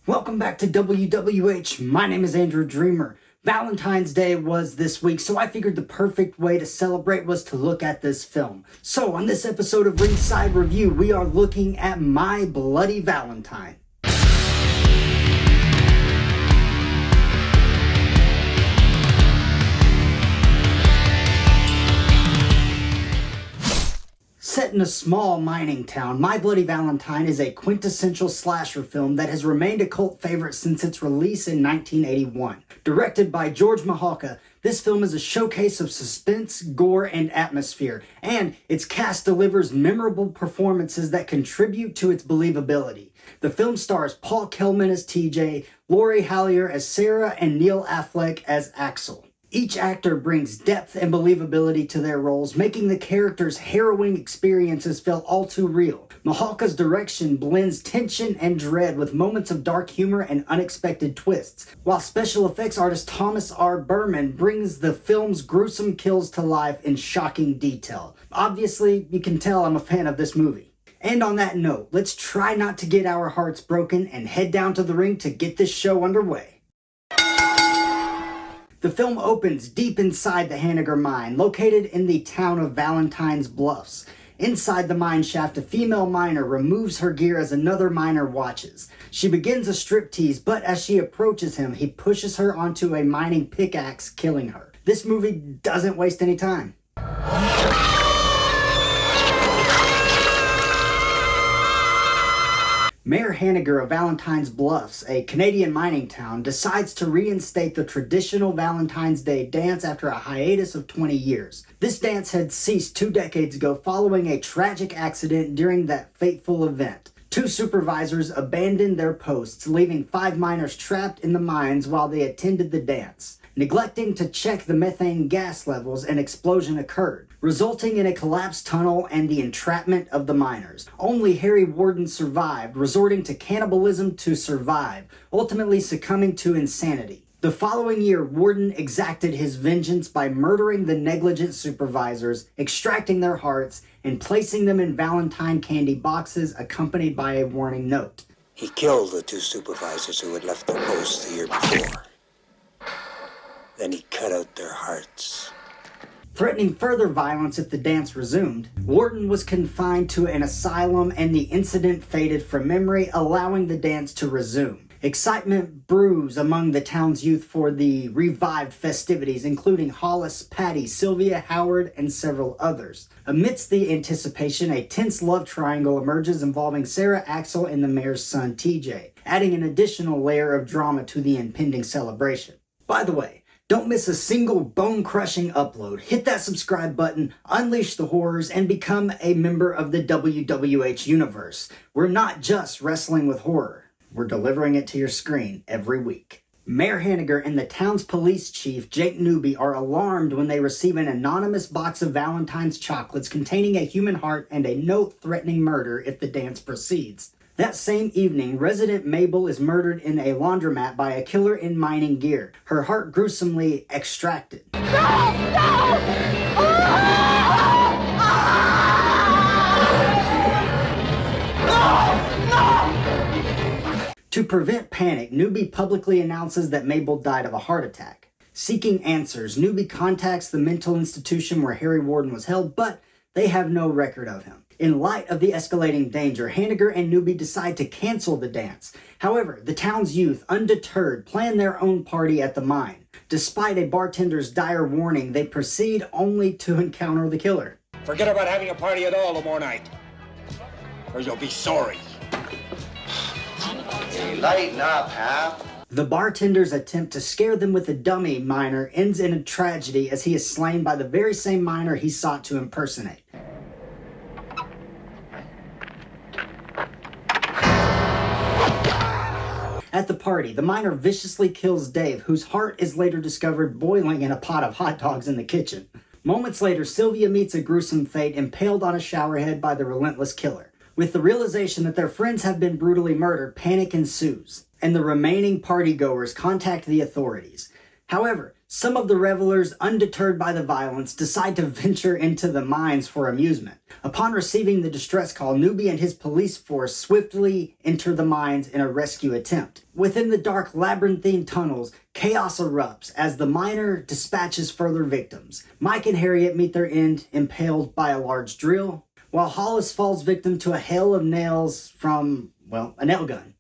Welcome back to WWH. My name is Andrew Dreamer. Valentine's Day was this week, so I figured the perfect way to celebrate was to look at this film. So on this episode of Ringside Review, we are looking at My Bloody Valentine. Set in a small mining town, My Bloody Valentine is a quintessential slasher film that has remained a cult favorite since its release in 1981. Directed by George Mihalka, this film is a showcase of suspense, gore, and atmosphere, and its cast delivers memorable performances that contribute to its believability. The film stars Paul Kelman as TJ, Lori Hallier as Sarah, and Neil Affleck as Axel. Each actor brings depth and believability to their roles, making the characters' harrowing experiences feel all too real. Mihalka's direction blends tension and dread with moments of dark humor and unexpected twists, while special effects artist Thomas R. Berman brings the film's gruesome kills to life in shocking detail. Obviously, you can tell I'm a fan of this movie. And on that note, let's try not to get our hearts broken and head down to the ring to get this show underway. The film opens deep inside the Hallier mine, located in the town of Valentine's Bluffs. Inside the mine shaft, a female miner removes her gear as another miner watches. She begins a striptease, but as she approaches him, he pushes her onto a mining pickaxe, killing her. This movie doesn't waste any time. Mayor Hallier of Valentine's Bluffs, a Canadian mining town, decides to reinstate the traditional Valentine's Day dance after a hiatus of 20 years. This dance had ceased 2 decades ago following a tragic accident during that fateful event. 2 supervisors abandoned their posts, leaving 5 miners trapped in the mines while they attended the dance. Neglecting to check the methane gas levels, an explosion occurred, resulting in a collapsed tunnel and the entrapment of the miners. Only Harry Warden survived, resorting to cannibalism to survive, ultimately succumbing to insanity. The following year, Warden exacted his vengeance by murdering the negligent supervisors, extracting their hearts, and placing them in Valentine candy boxes accompanied by a warning note. He killed the 2 supervisors who had left their posts the year before. Then he cut out their hearts. Threatening further violence if the dance resumed, Warden was confined to an asylum and the incident faded from memory, allowing the dance to resume. Excitement brews among the town's youth for the revived festivities, including Hollis, Patty, Sylvia, Howard, and several others. Amidst the anticipation, a tense love triangle emerges involving Sarah, Axel, and the mayor's son, TJ, adding an additional layer of drama to the impending celebration. By the way, don't miss a single bone-crushing upload. Hit that subscribe button, unleash the horrors, and become a member of the WWH Universe. We're not just wrestling with horror. We're delivering it to your screen every week. Mayor Hallier and the town's police chief, Jake Newby, are alarmed when they receive an anonymous box of Valentine's chocolates containing a human heart and a note threatening murder if the dance proceeds. That same evening, resident Mabel is murdered in a laundromat by a killer in mining gear, her heart gruesomely extracted. No! No! No! To prevent panic, Newby publicly announces that Mabel died of a heart attack. Seeking answers, Newby contacts the mental institution where Harry Warden was held, but they have no record of him. In light of the escalating danger, Hallier and Newby decide to cancel the dance. However, the town's youth, undeterred, plan their own party at the mine. Despite a bartender's dire warning, they proceed only to encounter the killer. Forget about having a party at all tomorrow night, or you'll be sorry. Hey, lighten up, Hap. The bartender's attempt to scare them with a dummy miner ends in a tragedy as he is slain by the very same miner he sought to impersonate. At the party, the miner viciously kills Dave, whose heart is later discovered boiling in a pot of hot dogs in the kitchen. Moments later, Sylvia meets a gruesome fate, impaled on a showerhead by the relentless killer. With the realization that their friends have been brutally murdered, panic ensues, and the remaining partygoers contact the authorities. However, Some of the revelers, undeterred by the violence, decide to venture into the mines for amusement. Upon receiving the distress call, Newbie and his police force swiftly enter the mines in a rescue attempt. Within the dark labyrinthine tunnels, chaos erupts as the miner dispatches further victims. Mike and Harriet meet their end impaled by a large drill, while Hollis falls victim to a hail of nails from, well, a nail gun.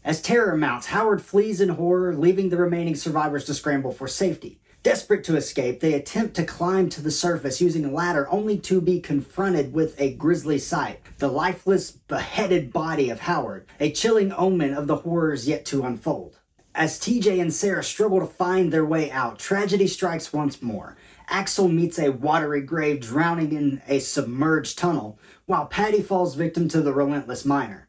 As terror mounts, Howard flees in horror, leaving the remaining survivors to scramble for safety. Desperate to escape, they attempt to climb to the surface using a ladder, only to be confronted with a grisly sight: the lifeless, beheaded body of Howard, a chilling omen of the horrors yet to unfold. As TJ and Sarah struggle to find their way out, tragedy strikes once more. Axel meets a watery grave, drowning in a submerged tunnel, while Patty falls victim to the relentless miner.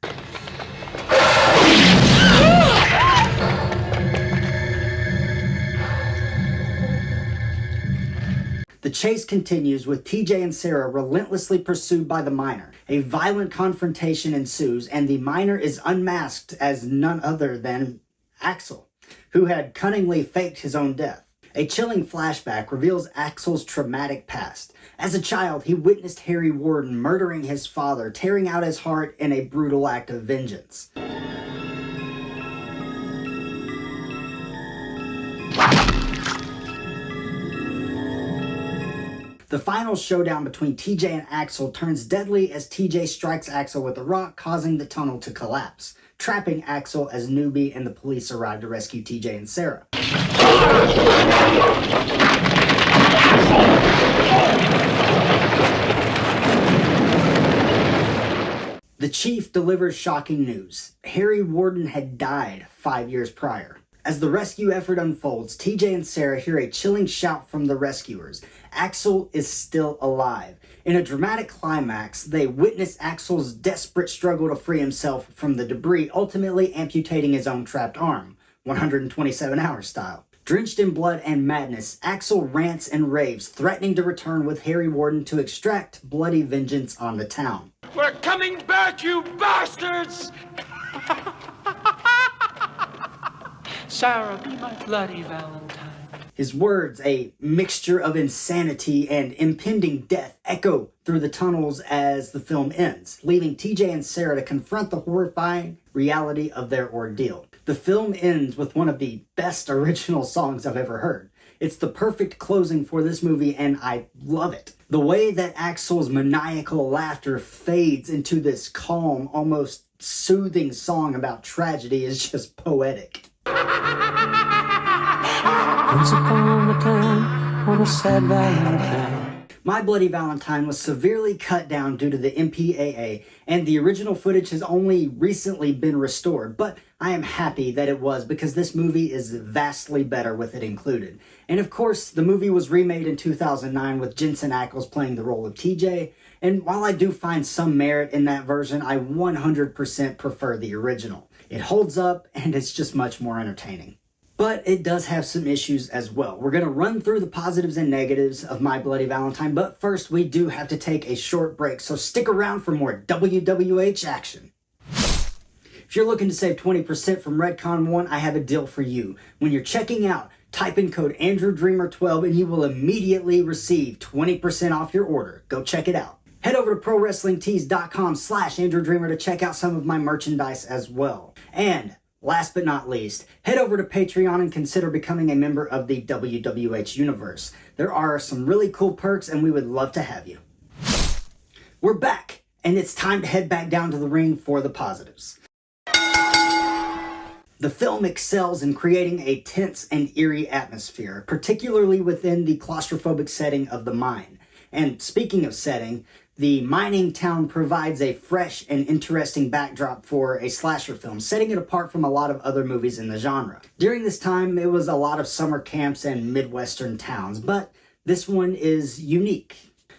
The chase continues, with TJ and Sarah relentlessly pursued by the miner. A violent confrontation ensues, and the miner is unmasked as none other than Axel, who had cunningly faked his own death. A chilling flashback reveals Axel's traumatic past. As a child, he witnessed Harry Warden murdering his father, tearing out his heart in a brutal act of vengeance. The final showdown between TJ and Axel turns deadly as TJ strikes Axel with a rock, causing the tunnel to collapse, trapping Axel as Newbie and the police arrive to rescue TJ and Sarah. The chief delivers shocking news. Harry Warden had died 5 years prior. As the rescue effort unfolds, TJ and Sarah hear a chilling shout from the rescuers. Axel is still alive. In a dramatic climax, they witness Axel's desperate struggle to free himself from the debris, ultimately amputating his own trapped arm, 127 hours style. Drenched in blood and madness, Axel rants and raves, threatening to return with Harry Warden to extract bloody vengeance on the town. We're coming back, you bastards! Sarah, be my bloody Valentine. His words, a mixture of insanity and impending death, echo through the tunnels as the film ends, leaving TJ and Sarah to confront the horrifying reality of their ordeal. The film ends with one of the best original songs I've ever heard. It's the perfect closing for this movie, and I love it. The way that Axel's maniacal laughter fades into this calm, almost soothing song about tragedy is just poetic. Once upon a time, on a sad Valentine. My Bloody Valentine was severely cut down due to the MPAA, and the original footage has only recently been restored, but I am happy that it was, because this movie is vastly better with it included. And of course, the movie was remade in 2009 with Jensen Ackles playing the role of TJ, and while I do find some merit in that version, I 100% prefer the original. It holds up, and it's just much more entertaining. But it does have some issues as well. We're going to run through the positives and negatives of My Bloody Valentine, but first we do have to take a short break, so stick around for more WWH action. If you're looking to save 20% from Redcon 1, I have a deal for you. When you're checking out, type in code AndrewDreamer12 and you will immediately receive 20% off your order. Go check it out. Head over to ProWrestlingTees.com/AndrewDreamer to check out some of my merchandise as well. And last but not least, head over to Patreon and consider becoming a member of the WWH Universe. There are some really cool perks and we would love to have you. We're back, and it's time to head back down to the ring for the positives. The film excels in creating a tense and eerie atmosphere, particularly within the claustrophobic setting of the mine. And speaking of setting, the mining town provides a fresh and interesting backdrop for a slasher film, setting it apart from a lot of other movies in the genre. During this time, it was a lot of summer camps and Midwestern towns, but this one is unique.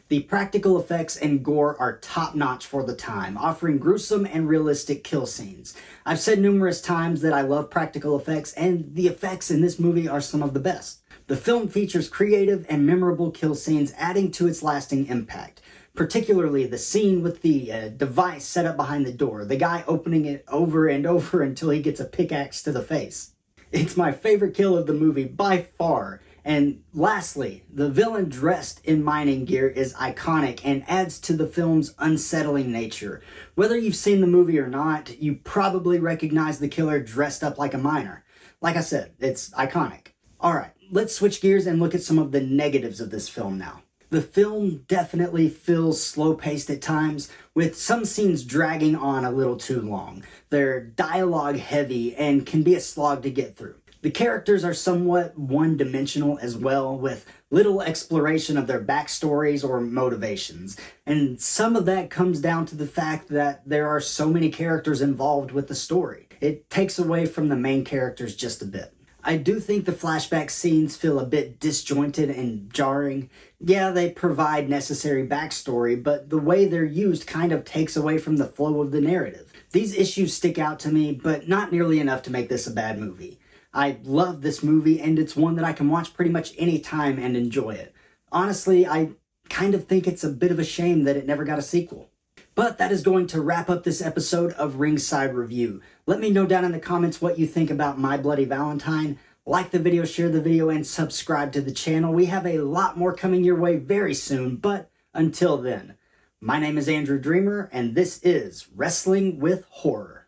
The practical effects and gore are top-notch for the time, offering gruesome and realistic kill scenes. I've said numerous times that I love practical effects, and the effects in this movie are some of the best. The film features creative and memorable kill scenes, adding to its lasting impact. particularly the scene with the device set up behind the door, the guy opening it over and over until he gets a pickaxe to the face. It's my favorite kill of the movie by far. And lastly, the villain dressed in mining gear is iconic and adds to the film's unsettling nature. Whether you've seen the movie or not, you probably recognize the killer dressed up like a miner. Like I said, it's iconic. Alright, let's switch gears and look at some of the negatives of this film now. The film definitely feels slow-paced at times, with some scenes dragging on a little too long. They're dialogue heavy and can be a slog to get through. The characters are somewhat one-dimensional as well, with little exploration of their backstories or motivations. And some of that comes down to the fact that there are so many characters involved with the story. It takes away from the main characters just a bit. I do think the flashback scenes feel a bit disjointed and jarring. Yeah, they provide necessary backstory, but the way they're used kind of takes away from the flow of the narrative. These issues stick out to me, but not nearly enough to make this a bad movie. I love this movie, and it's one that I can watch pretty much any time and enjoy it. Honestly, I kind of think it's a bit of a shame that it never got a sequel. But that is going to wrap up this episode of Ringside Review. Let me know down in the comments what you think about My Bloody Valentine. Like the video, share the video, and subscribe to the channel. We have a lot more coming your way very soon, but until then, my name is Andrew Dreamer, and this is Wrestling with Horror.